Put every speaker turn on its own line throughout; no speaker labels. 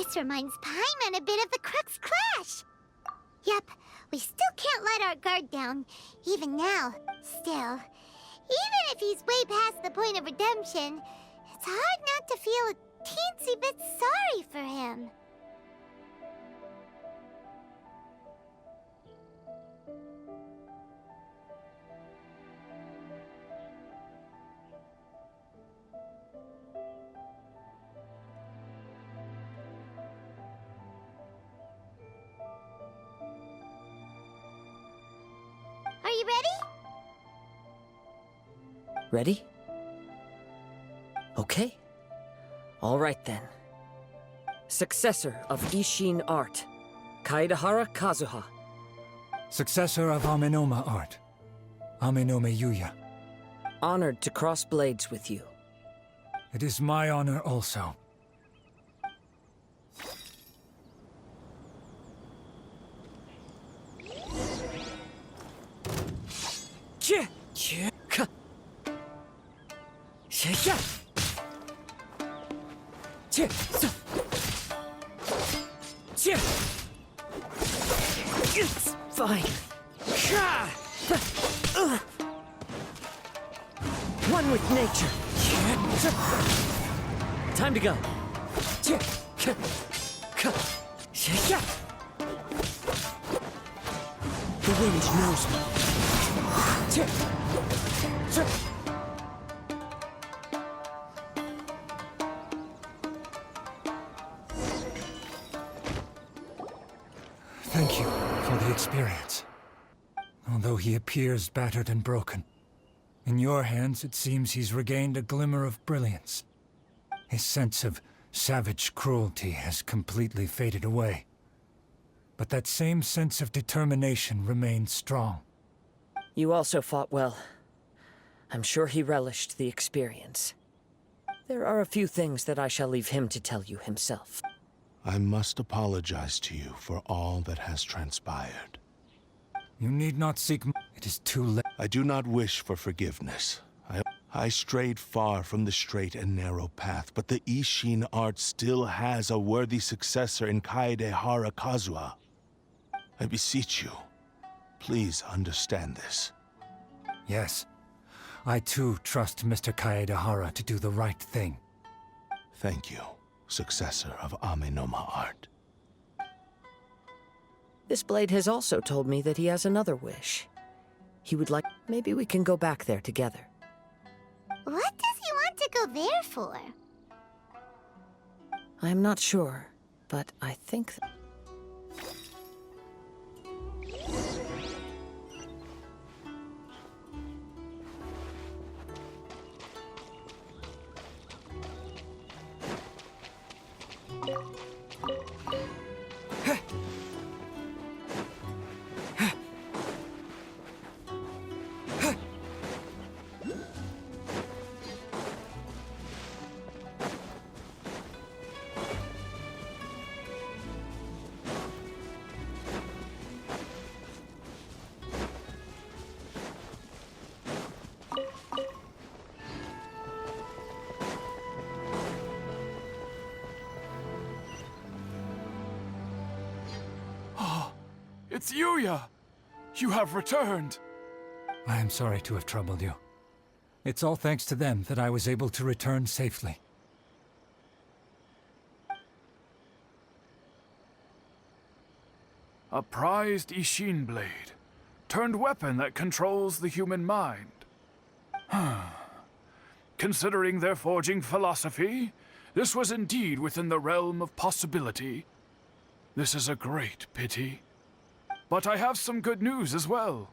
This reminds Paimon a bit of the Crux Clash. Yep, we still can't let our guard down, even now. Still, even if he's way past the point of redemption, it's hard not to feel a teensy bit sorry for him. Are you ready?
Ready? Okay. All right then. Successor of Isshin art, Kaedahara Kazuha.
Successor of Amenoma art, Amenome Yuya.
Honored to cross blades with you.
It is my honor also.
It's fine. One with nature. Time to go. The wind knows me.
Thank you for the experience. Although he appears battered and broken, in your hands it seems he's regained a glimmer of brilliance. His sense of savage cruelty has completely faded away. But that same sense of determination remains strong.
You also fought well. I'm sure he relished the experience. There are a few things that I shall leave him to tell you himself.
I must apologize to you for all that has transpired.
You need not seek it is too late.
I do not wish for forgiveness. I strayed far from the straight and narrow path, but the Isshin art still has a worthy successor in Kaedahara Kazuha. I beseech you, please understand this.
Yes, I too trust Mr. Kaedahara to do the right thing.
Thank you, successor of Amenoma art.
This blade has also told me that he has another wish. He would like... Maybe we can go back there together.
What does he want to go there for?
I'm not sure, but I think...
It's Yuya! You have returned!
I am sorry to have troubled you. It's all thanks to them that I was able to return safely.
A prized Isshin blade, turned weapon that controls the human mind. Considering their forging philosophy, this was indeed within the realm of possibility. This is a great pity. But I have some good news as well.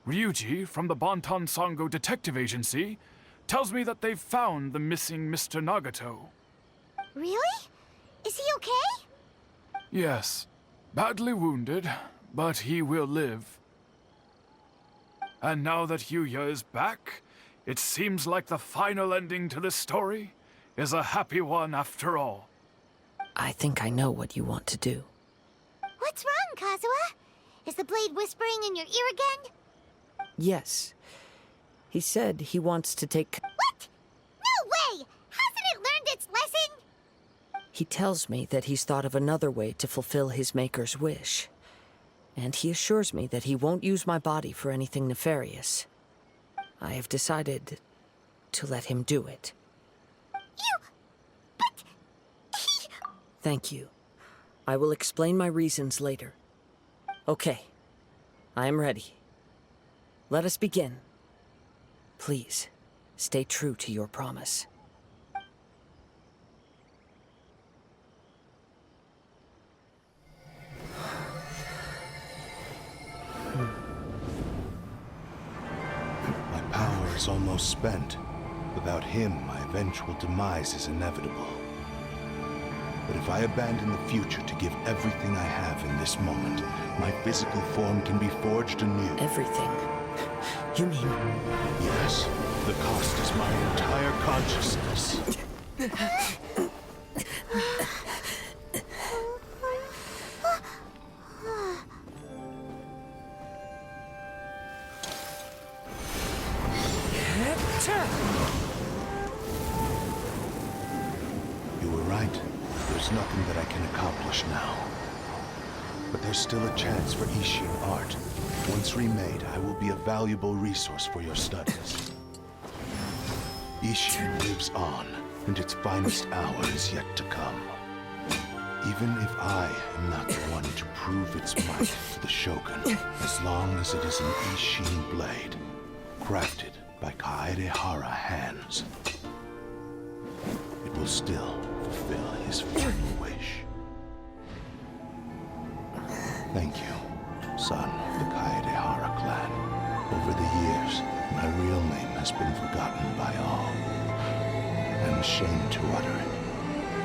Ryuji, from the Bonton Sango Detective Agency, tells me that they've found the missing Mr. Nagato.
Really? Is he okay?
Yes. Badly wounded, but he will live. And now that Yuya is back, it seems like the final ending to this story is a happy one after all.
I think I know what you want to do.
What's wrong, Kazuha? Is the blade whispering in your ear again?
Yes. He said he wants to take...
What? No way! Hasn't it learned its lesson?
He tells me that he's thought of another way to fulfill his maker's wish. And he assures me that he won't use my body for anything nefarious. I have decided to let him do it.
But he...
Thank you. I will explain my reasons later. Okay. I am ready. Let us begin. Please, stay true to your promise.
My power is almost spent. Without him, my eventual demise is inevitable. But if I abandon the future to give everything I have in this moment, my physical form can be forged anew.
Everything? You mean...
Yes, the cost is my entire consciousness. You were right. There's nothing that I can accomplish now. But there's still a chance for Ishin art. Once remade, I will be a valuable resource for your studies. Ishin lives on, and its finest hour is yet to come. Even if I am not the one to prove its might to the Shogun, as long as it is an Ishin blade, crafted by Kaedehara hands, it will still fulfill his final wish. Thank you, son of the Kaedehara clan. Over the years, my real name has been forgotten by all. I'm ashamed to utter it,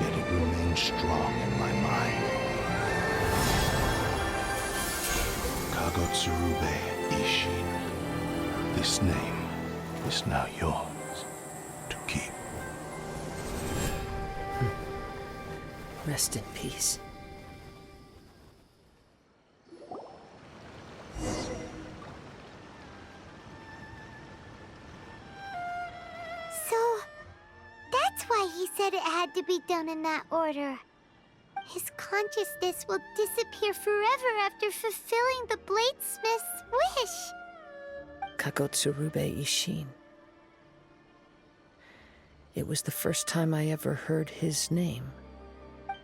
yet it remains strong in my mind. Kagotsurube Ishin. This name is now yours to keep.
Rest in peace.
So, that's why he said it had to be done in that order. His consciousness will disappear forever after fulfilling the bladesmith's wish.
Kagotsurube Ishin. It was the first time I ever heard his name.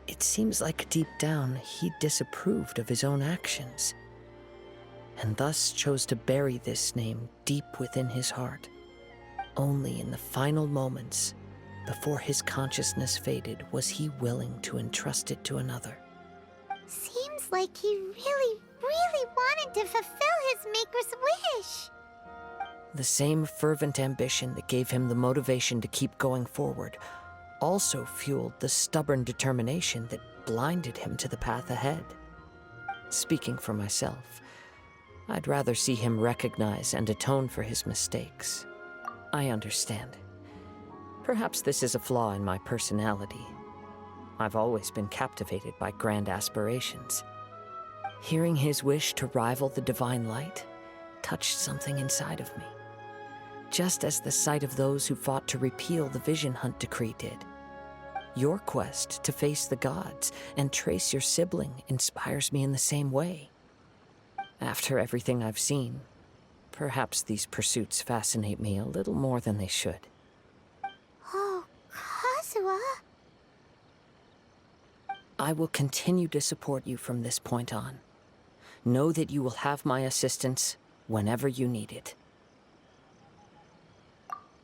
It seems like deep down he disapproved of his own actions, and thus chose to bury this name deep within his heart. Only in the final moments, before his consciousness faded, was he willing to entrust it to another.
Seems like he really, really wanted to fulfill his maker's wish.
The same fervent ambition that gave him the motivation to keep going forward also fueled the stubborn determination that blinded him to the path ahead. Speaking for myself, I'd rather see him recognize and atone for his mistakes. I understand. Perhaps this is a flaw in my personality. I've always been captivated by grand aspirations. Hearing his wish to rival the divine light touched something inside of me, just as the sight of those who fought to repeal the Vision Hunt decree did. Your quest to face the gods and trace your sibling inspires me in the same way. After everything I've seen, perhaps these pursuits fascinate me a little more than they should.
Oh, Kazuha.
I will continue to support you from this point on. Know that you will have my assistance whenever you need it.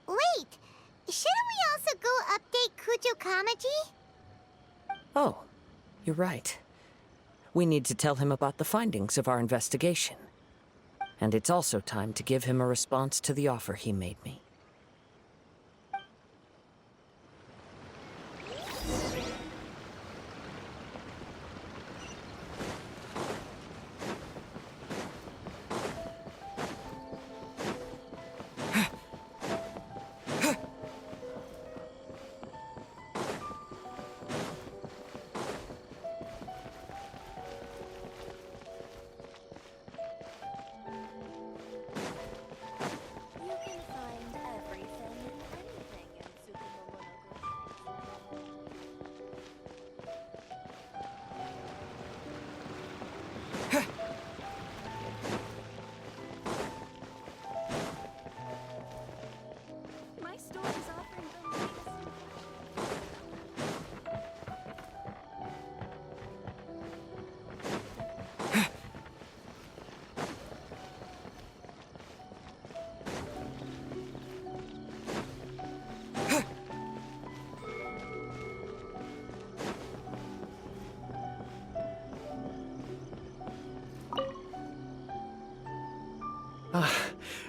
Wait, shouldn't we also go update Kujo Kamaji?
Oh, you're right. We need to tell him about the findings of our investigation. And it's also time to give him a response to the offer he made me.
You can find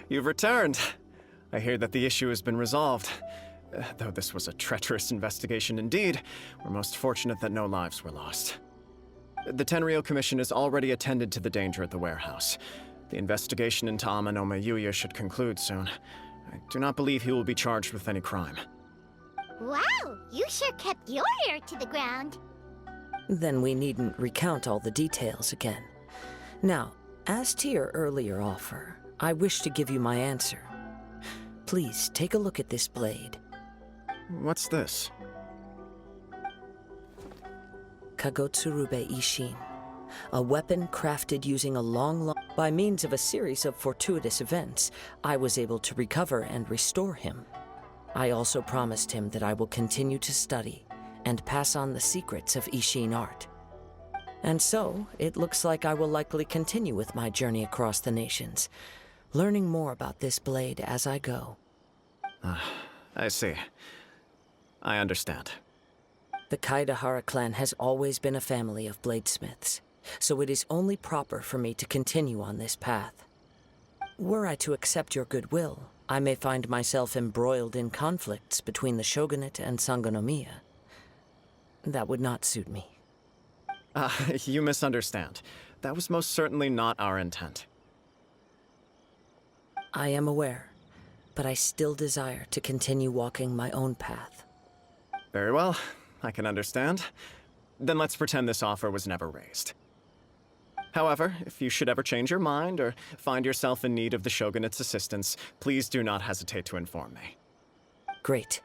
You've returned. I hear that the issue has been resolved. Though this was a treacherous investigation indeed, we're most fortunate that no lives were lost. The Tenryou Commission has already attended to the danger at the warehouse. The investigation into Amanome Yuya should conclude soon. I do not believe he will be charged with any crime.
Wow, you sure kept your ear to the ground.
Then we needn't recount all the details again. Now, as to your earlier offer, I wish to give you my answer. Please take a look at this blade.
What's this?
Kagotsurube Ishin, a weapon crafted using a long... By means of a series of fortuitous events, I was able to recover and restore him. I also promised him that I will continue to study and pass on the secrets of Ishin art. And so, it looks like I will likely continue with my journey across the nations, learning more about this blade as I go.
I see. I understand.
The Kaidahara clan has always been a family of bladesmiths, so it is only proper for me to continue on this path. Were I to accept your goodwill, I may find myself embroiled in conflicts between the shogunate and Sangonomiya. That would not suit me.
You misunderstand. That was most certainly not our intent.
I am aware, but I still desire to continue walking my own path.
Very well. I can understand. Then let's pretend this offer was never raised. However, if you should ever change your mind or find yourself in need of the Shogunate's assistance, please do not hesitate to inform me.
Great.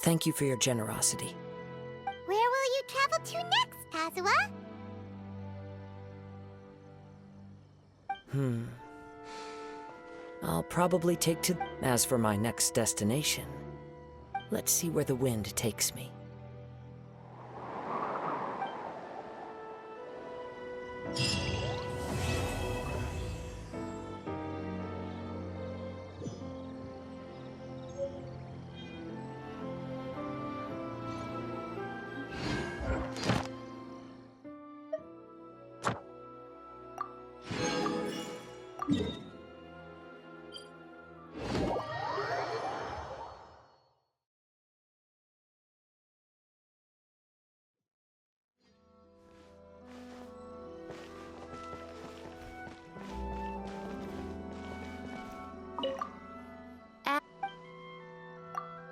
Thank you for your generosity.
Where will you travel to next, Kazuha?
I'll probably take to... As for my next destination, let's see where the wind takes me.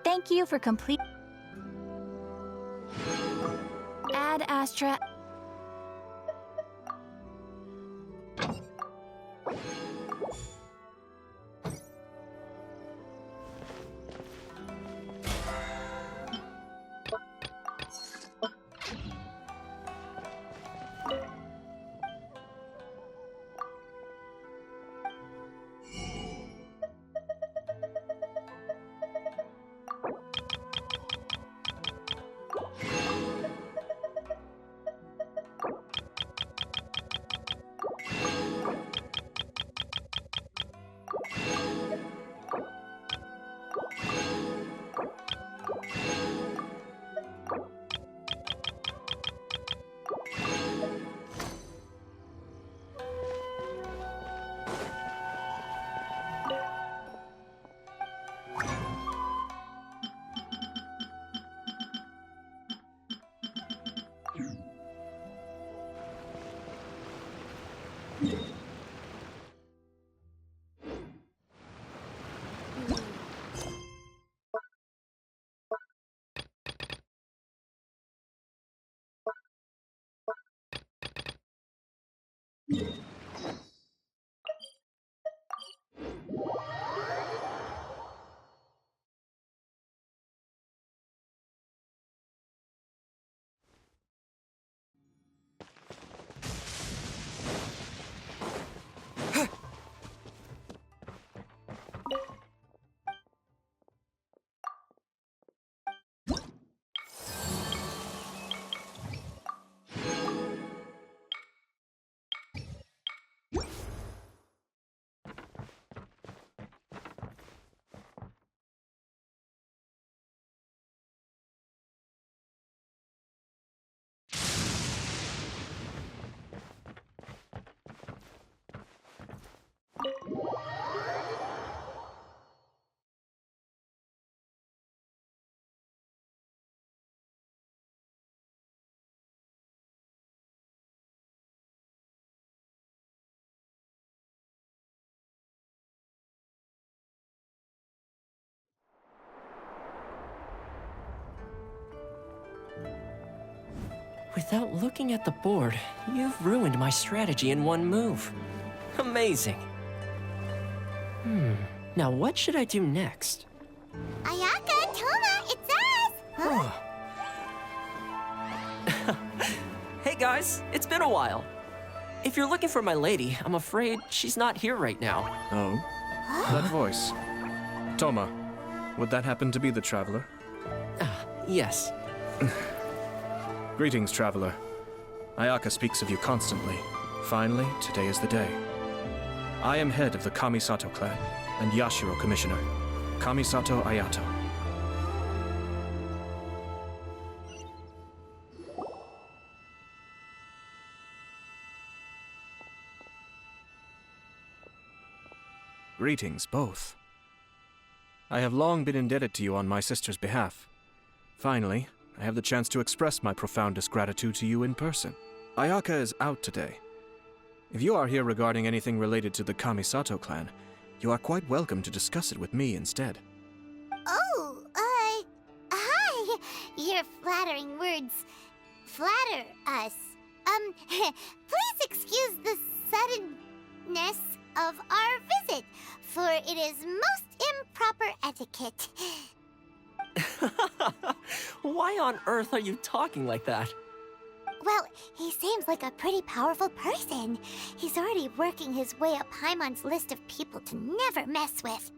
Thank you for complete. Ad Astra.
Without looking at the board, you've ruined my strategy in one move. Amazing. Now what should I do next?
Ayaka, Toma, it's us! Huh?
Hey guys, it's been a while. If you're looking for my lady, I'm afraid she's not here right now.
Oh? That voice. Toma, would that happen to be the Traveler?
Yes.
Greetings, Traveler. Ayaka speaks of you constantly. Finally, today is the day. I am head of the Kamisato clan and Yashiro Commissioner, Kamisato Ayato. Greetings, both. I have long been indebted to you on my sister's behalf. Finally, I have the chance to express my profoundest gratitude to you in person. Ayaka is out today. If you are here regarding anything related to the Kamisato clan, you are quite welcome to discuss it with me instead.
Oh, hi. Your flattering words flatter us. Please excuse the suddenness of our visit, for it is most improper etiquette.
Why on earth are you talking like that?
Well, he seems like a pretty powerful person. He's already working his way up Paimon's list of people to never mess with.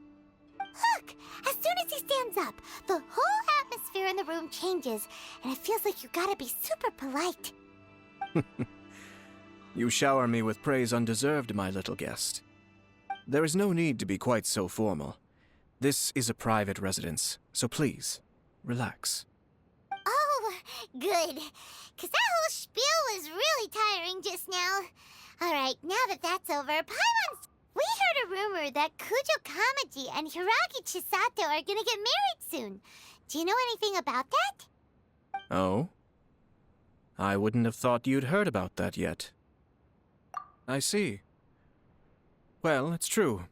Look! As soon as he stands up, the whole atmosphere in the room changes, and it feels like you gotta be super polite.
You shower me with praise undeserved, my little guest. There is no need to be quite so formal. This is a private residence, so please, relax.
Oh, good. 'Cause that whole spiel was really tiring just now. Alright, now that that's over, Paimon's... We heard a rumor that Kujo Kamaji and Hiragi Chisato are gonna get married soon. Do you know anything about that?
Oh? I wouldn't have thought you'd heard about that yet. I see. Well, it's true.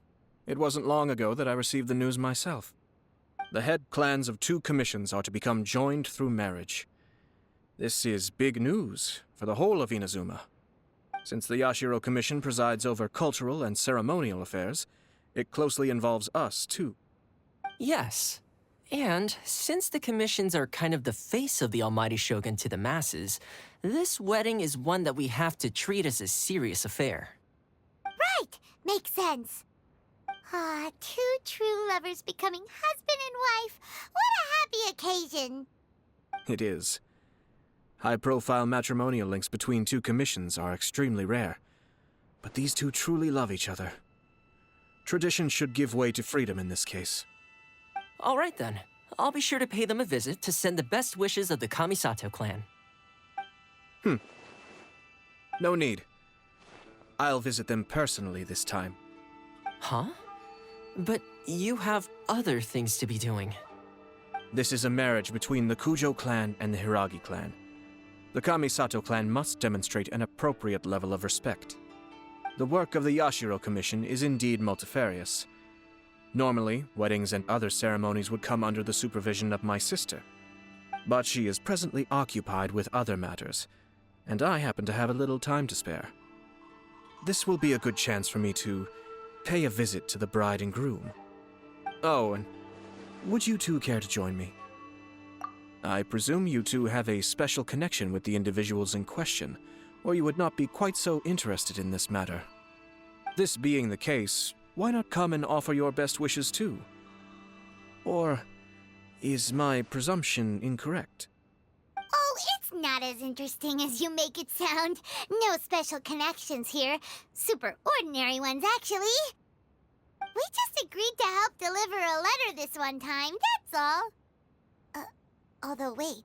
It wasn't long ago that I received the news myself. The head clans of 2 commissions are to become joined through marriage. This is big news for the whole of Inazuma. Since the Yashiro Commission presides over cultural and ceremonial affairs, it closely involves us, too.
Yes. And since the commissions are kind of the face of the Almighty Shogun to the masses, this wedding is one that we have to treat as a serious affair.
Right! Makes sense. Ah, 2 true lovers becoming husband and wife. What a happy occasion!
It is. High-profile matrimonial links between 2 commissions are extremely rare. But these 2 truly love each other. Tradition should give way to freedom in this case.
All right then. I'll be sure to pay them a visit to send the best wishes of the Kamisato clan.
No need. I'll visit them personally this time.
Huh? But you have other things to be doing.
This is a marriage between the Kujo clan and the Hiragi clan. The Kamisato clan must demonstrate an appropriate level of respect. The work of the Yashiro Commission is indeed multifarious. Normally, weddings and other ceremonies would come under the supervision of my sister. But she is presently occupied with other matters, and I happen to have a little time to spare. This will be a good chance for me to pay a visit to the bride and groom. Oh, and would you 2 care to join me? I presume you 2 have a special connection with the individuals in question, or you would not be quite so interested in this matter. This being the case, why not come and offer your best wishes too? Or is my presumption incorrect?
Oh, it's not as interesting as you make it sound. No special connections here. Super ordinary ones, actually. We just agreed to help deliver a letter this one time, that's all. Although, wait.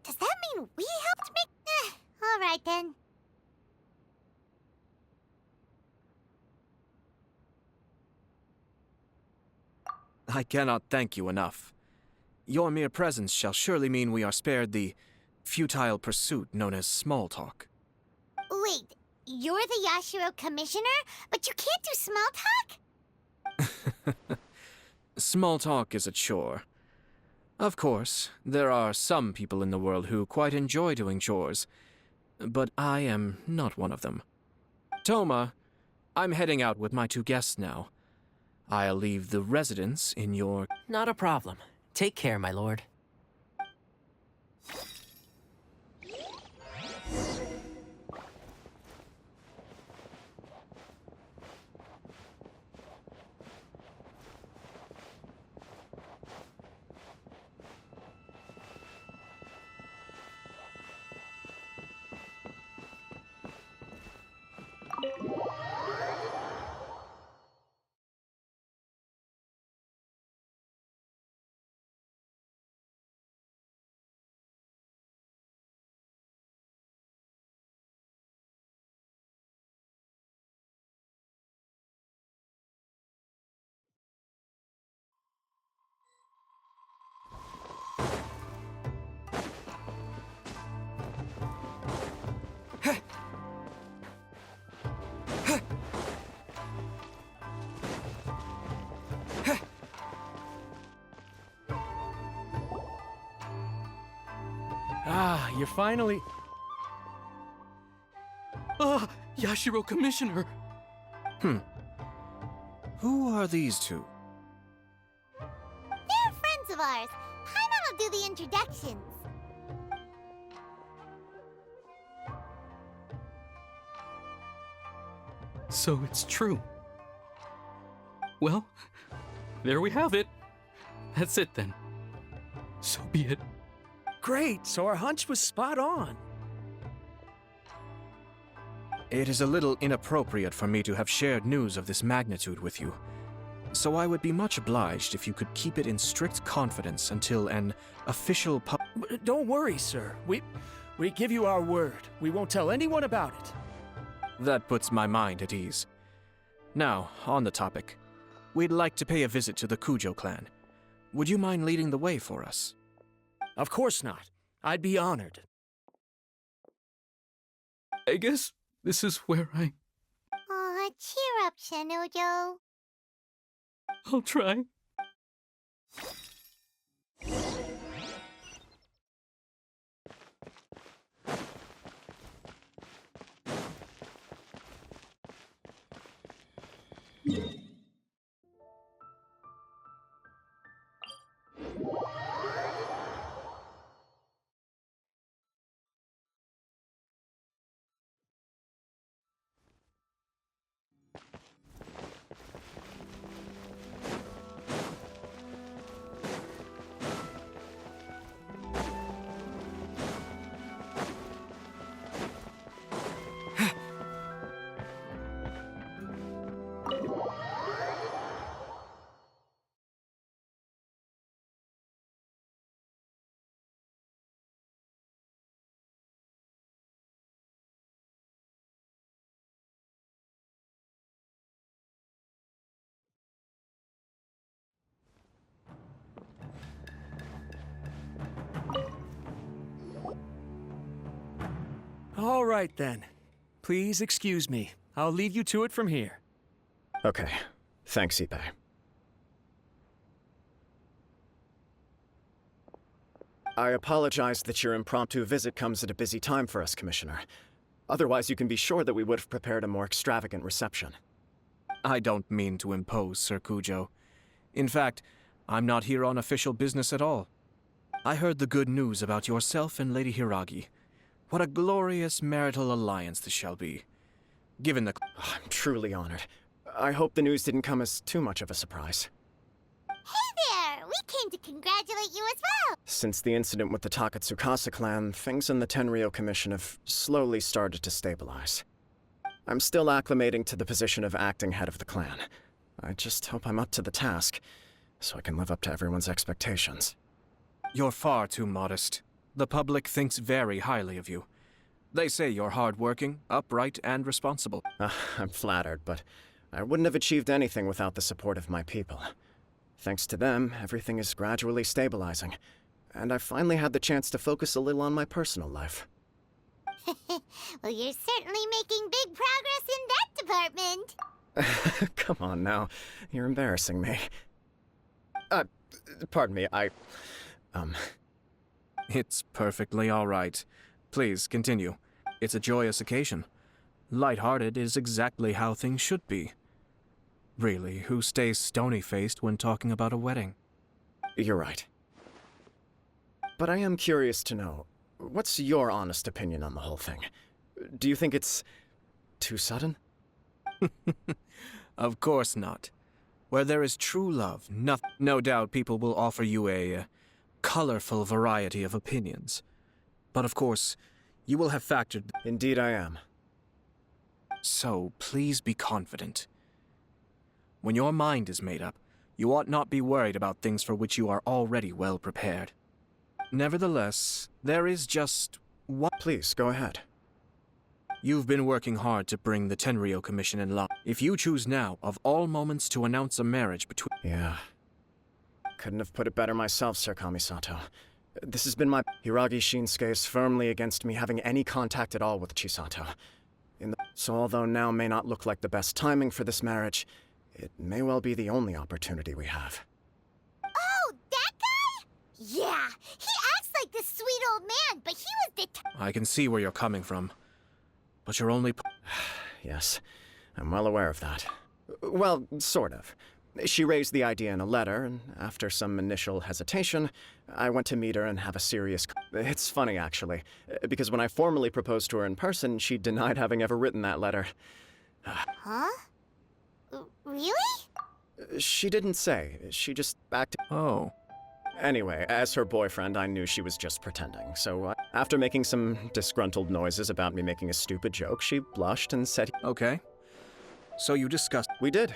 Does that mean we helped make... all right, then.
I cannot thank you enough. Your mere presence shall surely mean we are spared the futile pursuit known as small talk.
Wait, you're the Yashiro Commissioner, but you can't do small talk?
Small talk is a chore. Of course, there are some people in the world who quite enjoy doing chores, but I am not one of them. Toma, I'm heading out with my 2 guests now. I'll leave the residence in your...
Not a problem. Take care, my lord.
Ah, you're finally... Ah, Yashiro Commissioner!
Who are these 2?
They're friends of ours. Paimon will do the introductions.
So it's true. Well, there we have it. That's it then. So be it.
Great, so our hunch was spot on.
It is a little inappropriate for me to have shared news of this magnitude with you, so I would be much obliged if you could keep it in strict confidence until an official
Don't worry, sir. We give you our word. We won't tell anyone about it.
That puts my mind at ease. Now, on the topic. We'd like to pay a visit to the Kujo clan. Would you mind leading the way for us?
Of course not. I'd be honored.
I guess this is where
Aw, cheer up, Shinojo.
I'll try.
All right, then. Please excuse me. I'll leave you to it from here.
Okay. Thanks, Ippei. I apologize that your impromptu visit comes at a busy time for us, Commissioner. Otherwise, you can be sure that we would have prepared a more extravagant reception.
I don't mean to impose, Sir Kujo. In fact, I'm not here on official business at all. I heard the good news about yourself and Lady Hiragi. What a glorious marital alliance this shall be. Given the...
I'm truly honored. I hope the news didn't come as too much of a surprise.
Hey there! We came to congratulate you as well!
Since the incident with the Takatsukasa clan, things in the Tenryou Commission have slowly started to stabilize. I'm still acclimating to the position of acting head of the clan. I just hope I'm up to the task, so I can live up to everyone's expectations.
You're far too modest. The public thinks very highly of you. They say you're hardworking, upright, and responsible.
I'm flattered, but I wouldn't have achieved anything without the support of my people. Thanks to them, everything is gradually stabilizing, and I've finally had the chance to focus a little on my personal life.
Well, you're certainly making big progress in that department.
Come on now, you're embarrassing me. Pardon me,
It's perfectly all right. Please, continue. It's a joyous occasion. Light-hearted is exactly how things should be. Really, who stays stony-faced when talking about a wedding?
You're right. But I am curious to know, what's your honest opinion on the whole thing? Do you think it's too sudden?
Of course not. Where there is true love, no doubt people will offer you a colorful variety of opinions. But of course, you will have factored...
Indeed I am.
So, please be confident. When your mind is made up, you ought not be worried about things for which you are already well prepared. Nevertheless, there is just one...
Please, go ahead.
You've been working hard to bring the Tenryou Commission in line. If you choose now, of all moments, to announce a marriage between...
Yeah. Couldn't have put it better myself, Sir Kamisato. This has been my... Hiragi Shinsuke is firmly against me having any contact at all with Chisato. So although now may not look like the best timing for this marriage, it may well be the only opportunity we have.
Oh, that guy? Yeah, he acts like this sweet old man, but he was
I can see where you're coming from. But you're only...
Yes, I'm well aware of that. Well, sort of. She raised the idea in a letter, and after some initial hesitation, I went to meet her and have a serious... It's funny, actually, because when I formally proposed to her in person, she denied having ever written that letter.
Huh? Really?
She didn't say. She just acted...
Oh.
Anyway, as her boyfriend, I knew she was just pretending, so after making some disgruntled noises about me making a stupid joke, she blushed and said...
Okay. So you discussed...
We did.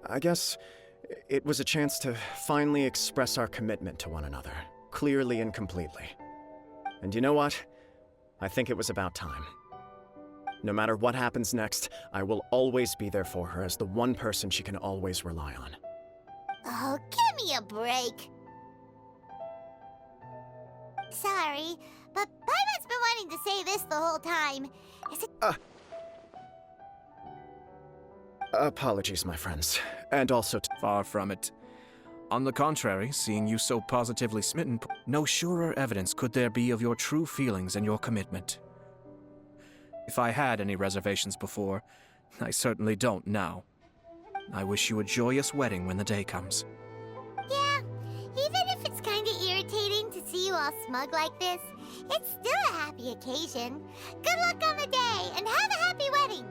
I guess it was a chance to finally express our commitment to one another, clearly and completely. And you know what? I think it was about time. No matter what happens next, I will always be there for her as the one person she can always rely on.
Oh, give me a break. Sorry, but Paimon's been wanting to say this the whole time. Is it...
Apologies, my friends. And also...
Far from it. On the contrary, seeing you so positively smitten, no surer evidence could there be of your true feelings and your commitment. If I had any reservations before, I certainly don't now. I wish you a joyous wedding when the day comes.
Yeah, even if it's kinda irritating to see you all smug like this, it's still a happy occasion. Good luck on the day, and have a happy wedding!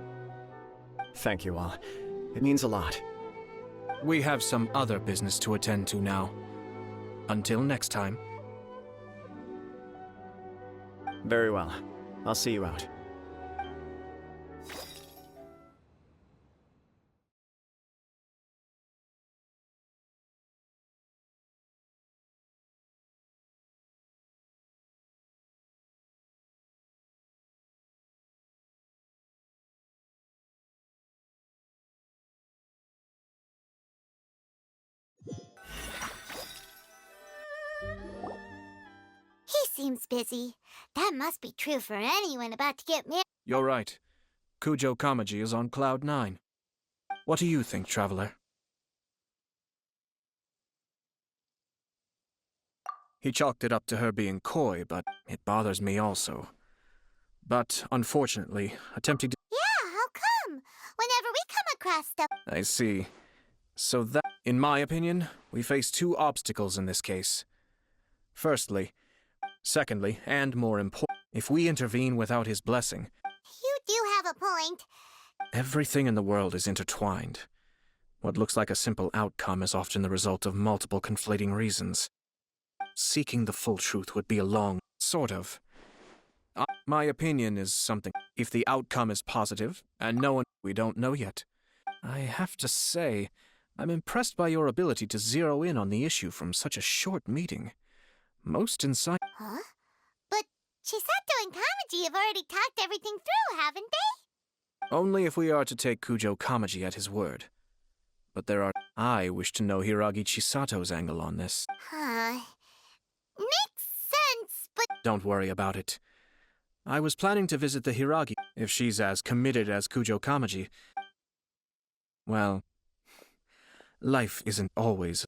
Thank you all. It means a lot.
We have some other business to attend to now. Until next time.
Very well. I'll see you out.
He seems busy. That must be true for anyone about to get married.
You're right. Kujo Kamaji is on Cloud 9. What do you think, Traveler? He chalked it up to her being coy, but it bothers me also. But, unfortunately, attempting to...
Yeah, how come? Whenever we come across stuff...
I see. So that, in my opinion, we face two obstacles in this case. Secondly, and more important, if we intervene without his blessing...
You do have a point.
Everything in the world is intertwined. What looks like a simple outcome is often the result of multiple conflating reasons. Seeking the full truth would be a long... Sort of. My opinion is something... If the outcome is positive, and no one... We don't know yet. I have to say, I'm impressed by your ability to zero in on the issue from such a short meeting. Most insight...
Huh? But Chisato and Kamaji have already talked everything through, haven't they?
Only if we are to take Kujo Kamaji at his word. But there are... I wish to know Hiragi Chisato's angle on this.
Huh. Makes sense, but...
Don't worry about it. I was planning to visit the Hiragi. If she's as committed as Kujo Kamaji... Well... Life isn't always...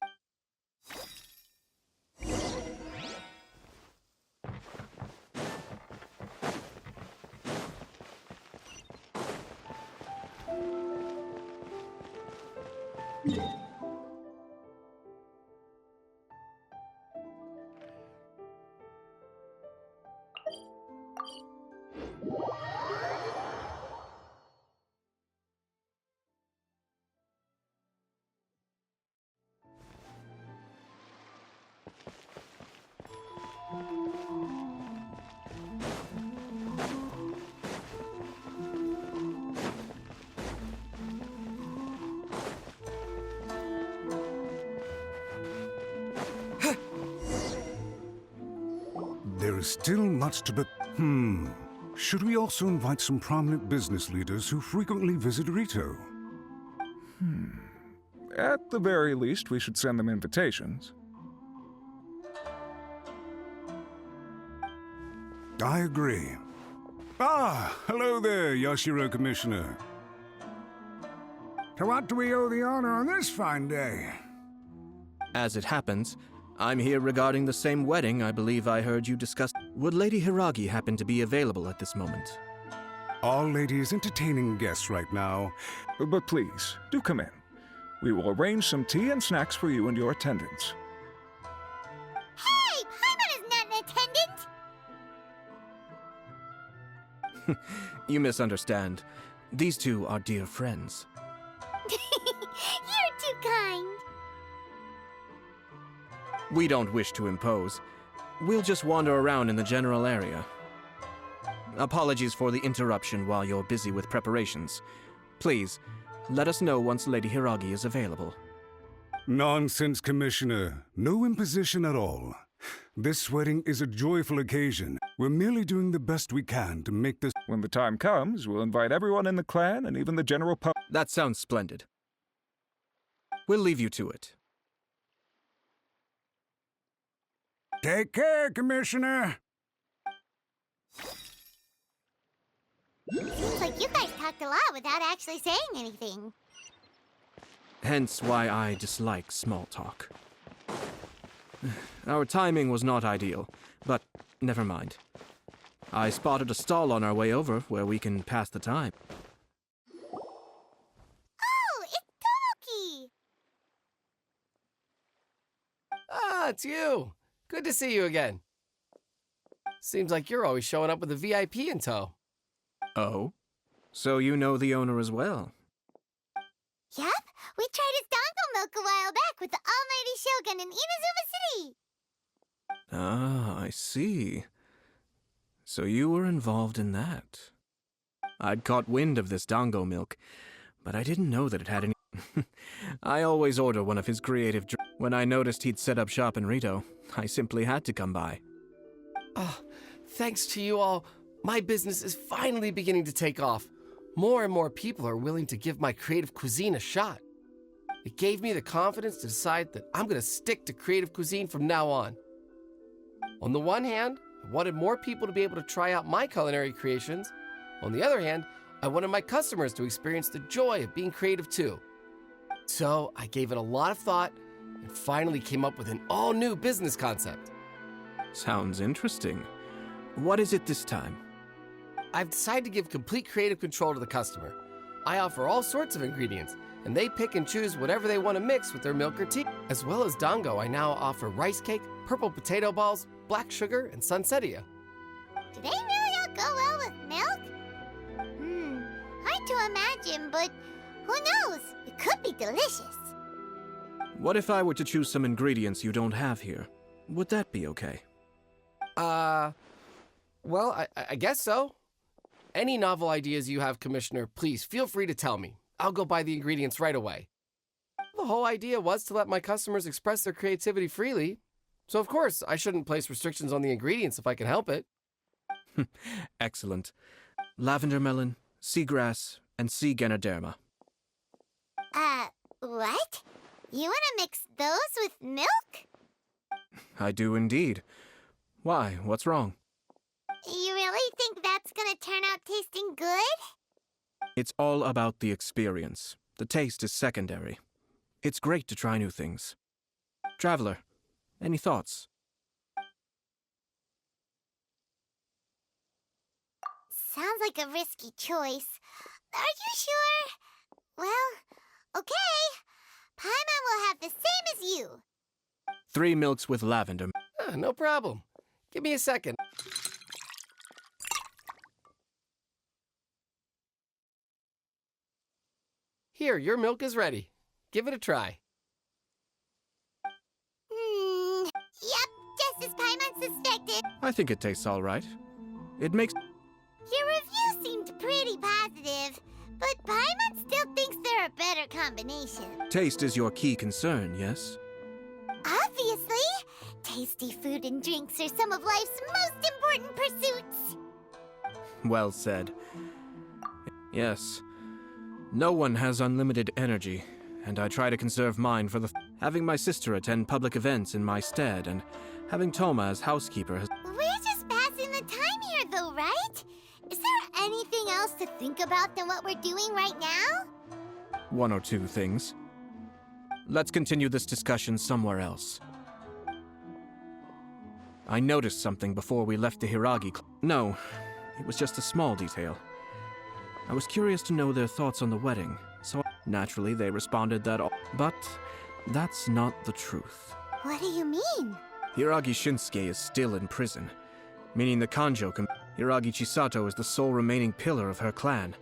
There is still much to be... Should we also invite some prominent business leaders who frequently visit Rito?
At the very least, we should send them invitations.
I agree. Ah, hello there, Yashiro Commissioner. To what do we owe the honor on this fine day?
As it happens, I'm here regarding the same wedding I believe I heard you discuss. Would Lady Hiragi happen to be available at this moment?
Our lady is entertaining guests right now.
But please, do come in. We will arrange some tea and snacks for you and your attendants.
Hey, Paimon is not an attendant!
You misunderstand. These two are dear friends.
You're too kind.
We don't wish to impose. We'll just wander around in the general area. Apologies for the interruption while you're busy with preparations. Please, let us know once Lady Hiragi is available.
Nonsense, Commissioner. No imposition at all. This wedding is a joyful occasion. We're merely doing the best we can to make this...
When the time comes, we'll invite everyone in the clan and even the general public.
That sounds splendid. We'll leave you to it.
Take care, Commissioner.
Seems like you guys talked a lot without actually saying anything.
Hence why I dislike small talk. Our timing was not ideal, but never mind. I spotted a stall on our way over where we can pass the time.
Oh, it's Tomoki!
Ah, it's you. Good to see you again. Seems like you're always showing up with a VIP in tow.
Oh? So you know the owner as well?
Yep, we tried his dango milk a while back with the almighty Shogun in Inazuma City.
Ah, I see. So you were involved in that. I'd caught wind of this dango milk, but I didn't know that it had any... I always order one of his creative When I noticed he'd set up shop in Rito, I simply had to come by.
Oh, thanks to you all, my business is finally beginning to take off. More and more people are willing to give my creative cuisine a shot. It gave me the confidence to decide that I'm going to stick to creative cuisine from now on. On the one hand, I wanted more people to be able to try out my culinary creations. On the other hand, I wanted my customers to experience the joy of being creative too. So I gave it a lot of thought and finally came up with an all-new business concept.
Sounds interesting. What is it this time?
I've decided to give complete creative control to the customer. I offer all sorts of ingredients, and they pick and choose whatever they want to mix with their milk or tea. As well as dango, I now offer rice cake, purple potato balls, black sugar, and sunsettia.
Do they really all go well with milk? Hard to imagine, but who knows? It could be delicious.
What if I were to choose some ingredients you don't have here? Would that be okay?
Well, I guess so. Any novel ideas you have, Commissioner, please feel free to tell me. I'll go buy the ingredients right away. The whole idea was to let my customers express their creativity freely. So of course, I shouldn't place restrictions on the ingredients if I can help it.
Excellent. Lavender melon, seagrass, and sea Ganoderma.
What? You want to mix those with milk?
I do indeed. Why? What's wrong?
You really think that's gonna turn out tasting good?
It's all about the experience. The taste is secondary. It's great to try new things. Traveler, any thoughts?
Sounds like a risky choice. Are you sure? Well, okay.
3 milks with lavender.
No problem. Give me a second. Here, your milk is ready. Give it a try.
Yep, just as Paimon suspected.
I think it tastes all right. It makes...
Your review seemed pretty positive, but Paimon still thinks they're a better combination.
Taste is your key concern, yes?
Obviously! Tasty food and drinks are some of life's most important pursuits.
Well said. Yes. No one has unlimited energy, and I try to conserve mine for the... Having my sister attend public events in my stead, and having Toma as housekeeper has...
We're just passing the time here, though, right? Is there anything else to think about than what we're doing right now?
1 or 2 things. Let's continue this discussion somewhere else. I noticed something before we left the Hiragi No, it was just a small detail. I was curious to know their thoughts on the wedding, so naturally they responded that all... But that's not the truth.
What do you mean?
Hiragi Shinsuke is still in prison, meaning the Kanjo Hiragi Chisato is the sole remaining pillar of her clan.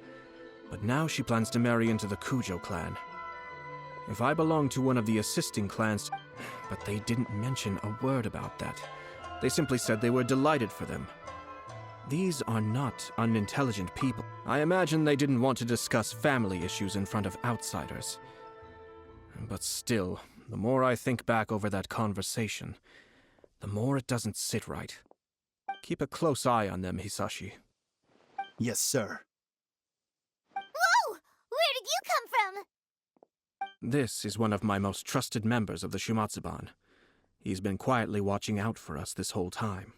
But now she plans to marry into the Kujo clan. If I belong to one of the assisting clans... But they didn't mention a word about that. They simply said they were delighted for them. These are not unintelligent people. I imagine they didn't want to discuss family issues in front of outsiders. But still, the more I think back over that conversation, the more it doesn't sit right. Keep a close eye on them, Hisashi.
Yes, sir.
Whoa! Where did you come from?
This is one of my most trusted members of the Shumatsuban. He's been quietly watching out for us this whole time.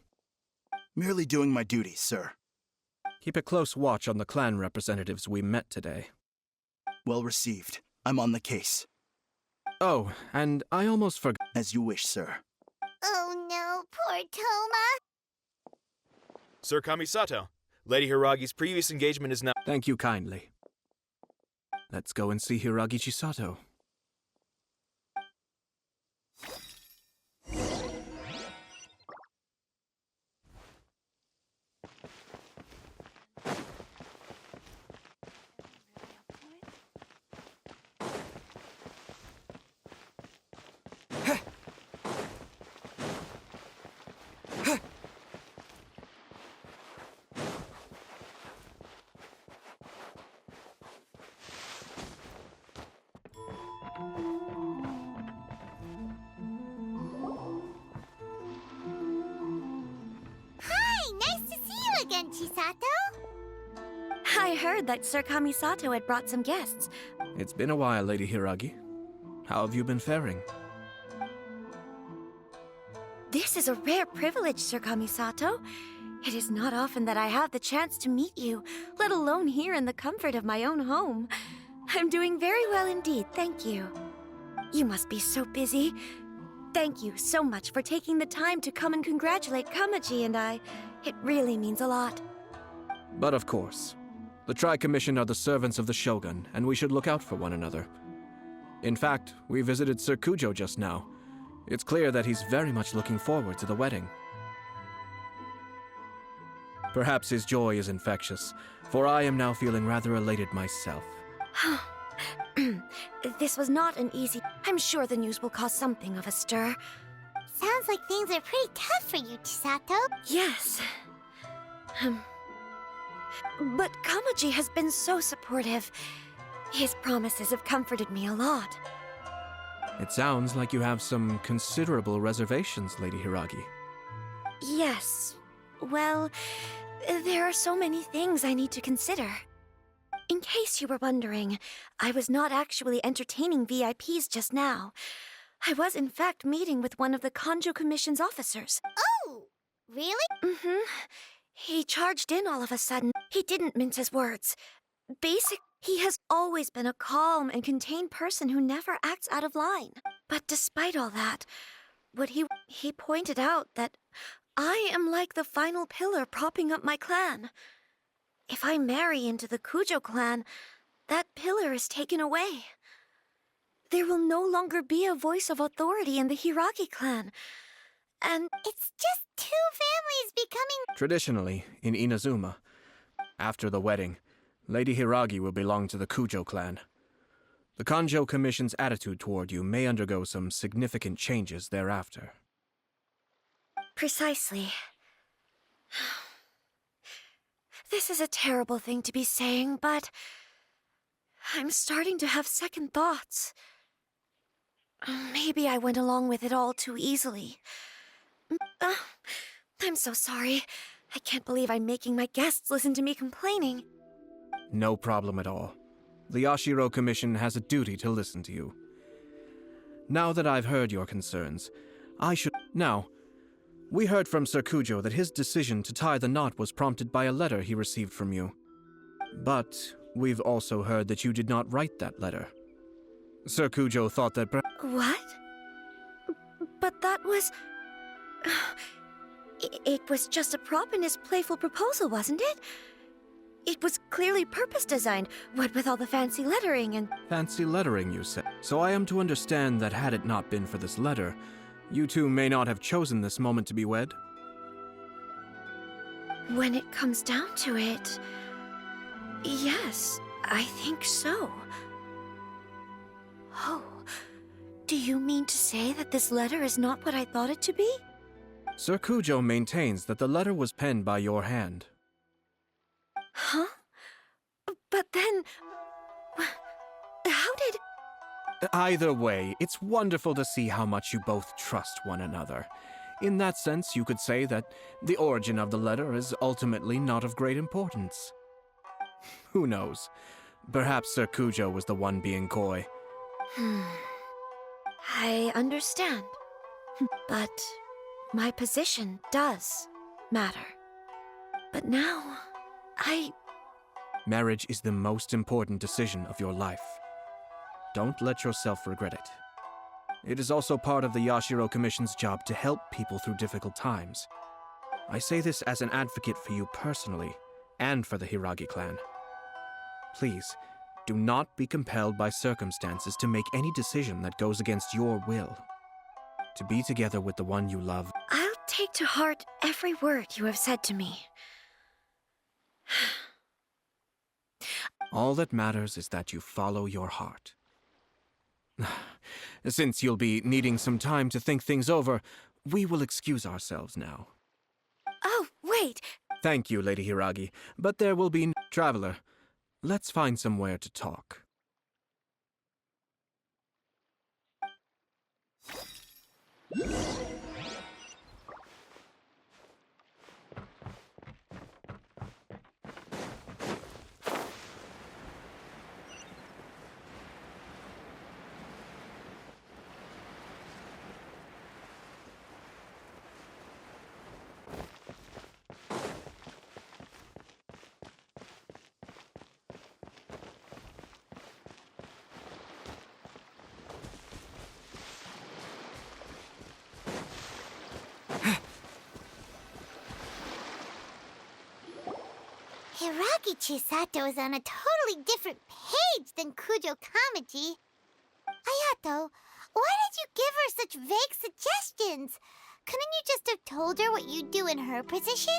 Merely doing my duty, sir.
Keep a close watch on the clan representatives we met today.
Well received. I'm on the case.
Oh, and I almost forgot.
As you wish, sir.
Oh no, poor Toma.
Sir Kamisato, Lady Hiragi's previous engagement is now...
Thank you kindly. Let's go and see Hiragi Chisato.
Chisato?
I heard that Sir Kamisato had brought some guests.
It's been a while, Lady Hiragi. How have you been faring?
This is a rare privilege, Sir Kamisato. It is not often that I have the chance to meet you, let alone here in the comfort of my own home. I'm doing very well indeed, thank you. You must be so busy. Thank you so much for taking the time to come and congratulate Kamaji and I. It really means a lot.
But of course, the Tri-Commission are the servants of the Shogun, and we should look out for one another. In fact, we visited Sir Kujo just now. It's clear that he's very much looking forward to the wedding. Perhaps his joy is infectious, for I am now feeling rather elated myself.
This was not an easy... I'm sure the news will cause something of a stir.
Sounds like things are pretty tough for you, Chisato.
Yes. But Kamaji has been so supportive. His promises have comforted me a lot.
It sounds like you have some considerable reservations, Lady Hiragi.
Yes. Well, there are so many things I need to consider. In case you were wondering, I was not actually entertaining VIPs just now. I was in fact meeting with one of the Kanjo Commission's officers.
Oh, really?
Mm-hmm. He charged in all of a sudden. He didn't mince his words. He has always been a calm and contained person who never acts out of line. But despite all that, he pointed out that I am like the final pillar propping up my clan. If I marry into the Kujo clan, that pillar is taken away. there will no longer be a voice of authority in the Hiragi clan. And
it's just two families becoming...
Traditionally, in Inazuma, after the wedding, Lady Hiragi will belong to the Kujo clan. The Kanjo Commission's attitude toward you may undergo some significant changes thereafter.
Precisely. This is a terrible thing to be saying, but I'm starting to have second thoughts. Maybe I went along with it all too easily. I'm so sorry. I can't believe I'm making my guests listen to me complaining.
No problem at all. The Yashiro Commission has a duty to listen to you. Now that I've heard your concerns, I should... Now, we heard from Sir Kujo that his decision to tie the knot was prompted by a letter he received from you. But we've also heard that you did not write that letter. Sir Kujo thought that...
What? But that was... It was just a prop in his playful proposal, wasn't it? It was clearly purpose-designed, what with all the fancy lettering and...
Fancy lettering, you said. So I am to understand that had it not been for this letter, you two may not have chosen this moment to be wed?
When it comes down to it... Yes, I think so. Oh, do you mean to say that this letter is not what I thought it to be?
Sir Kujo maintains that the letter was penned by your hand.
Huh? But then... How did...
Either way, it's wonderful to see how much you both trust one another. In that sense, you could say that the origin of the letter is ultimately not of great importance. Who knows? Perhaps Sir Kujo was the one being coy.
I understand. But my position does matter. But now,
Marriage is the most important decision of your life. Don't let yourself regret it. It is also part of the Yashiro Commission's job to help people through difficult times. I say this as an advocate for you personally, and for the Hiragi clan. Please, do not be compelled by circumstances to make any decision that goes against your will. To be together with the one you love...
I'll take to heart every word you have said to me.
All that matters is that you follow your heart. Since you'll be needing some time to think things over, we will excuse ourselves now.
Oh, wait!
Thank you, Lady Hiragi, but there will be no... Traveler, let's find somewhere to talk.
Hiragi Chisato is on a totally different page than Kujo Kamaji. Ayato, why did you give her such vague suggestions? Couldn't you just have told her what you'd do in her position?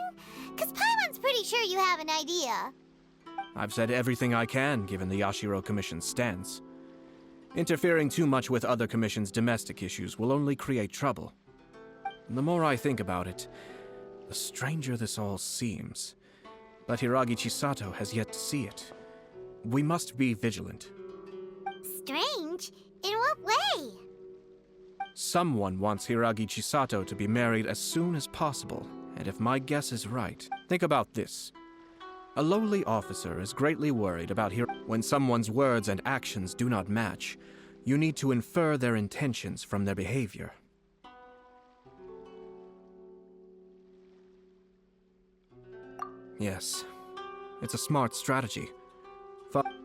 'Cause Paimon's pretty sure you have an idea.
I've said everything I can, given the Yashiro Commission's stance. Interfering too much with other commissions' domestic issues will only create trouble. The more I think about it, the stranger this all seems. But Hiragi Chisato has yet to see it. We must be vigilant.
Strange? In what way?
Someone wants Hiragi Chisato to be married as soon as possible, and if my guess is right, think about this. A lowly officer is greatly worried about when someone's words and actions do not match. You need to infer their intentions from their behavior. Yes, it's a smart strategy.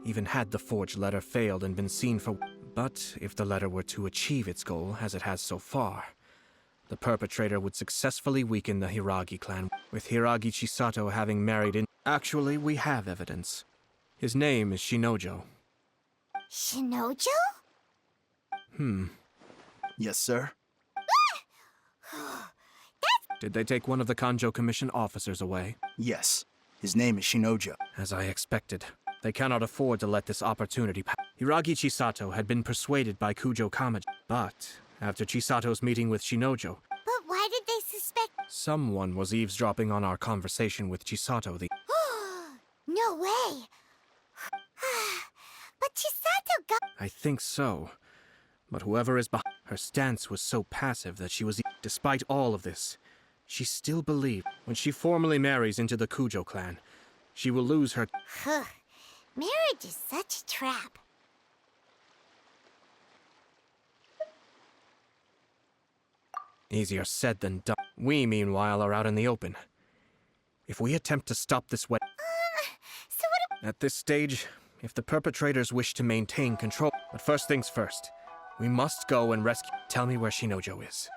Even had the forged letter failed and been seen for... But if the letter were to achieve its goal, as it has so far, the perpetrator would successfully weaken the Hiragi clan, with Hiragi Chisato having married in... Actually, we have evidence. His name is Shinojo.
Shinojo?
Yes, sir.
Did they take one of the Kanjo Commission officers away?
Yes. His name is Shinojo.
As I expected. They cannot afford to let this opportunity pass. Hiragi Chisato had been persuaded by Kujo Kamaji, but after Chisato's meeting with Shinojo,
But why did they suspect?
someone was eavesdropping on our conversation with Chisato the—
No way! But Chisato got.
I think so. But whoever is behind her stance was so passive that she was— Despite all of this, she still believed when she formally marries into the Kujo clan, she will lose her—
Marriage is such a trap.
Easier said than done. We, meanwhile, are out in the open. If we attempt to stop this wed—
So what?
At this stage, if the perpetrators wish to maintain control— But first things first, we must go and rescue— Tell me where Shinojo is.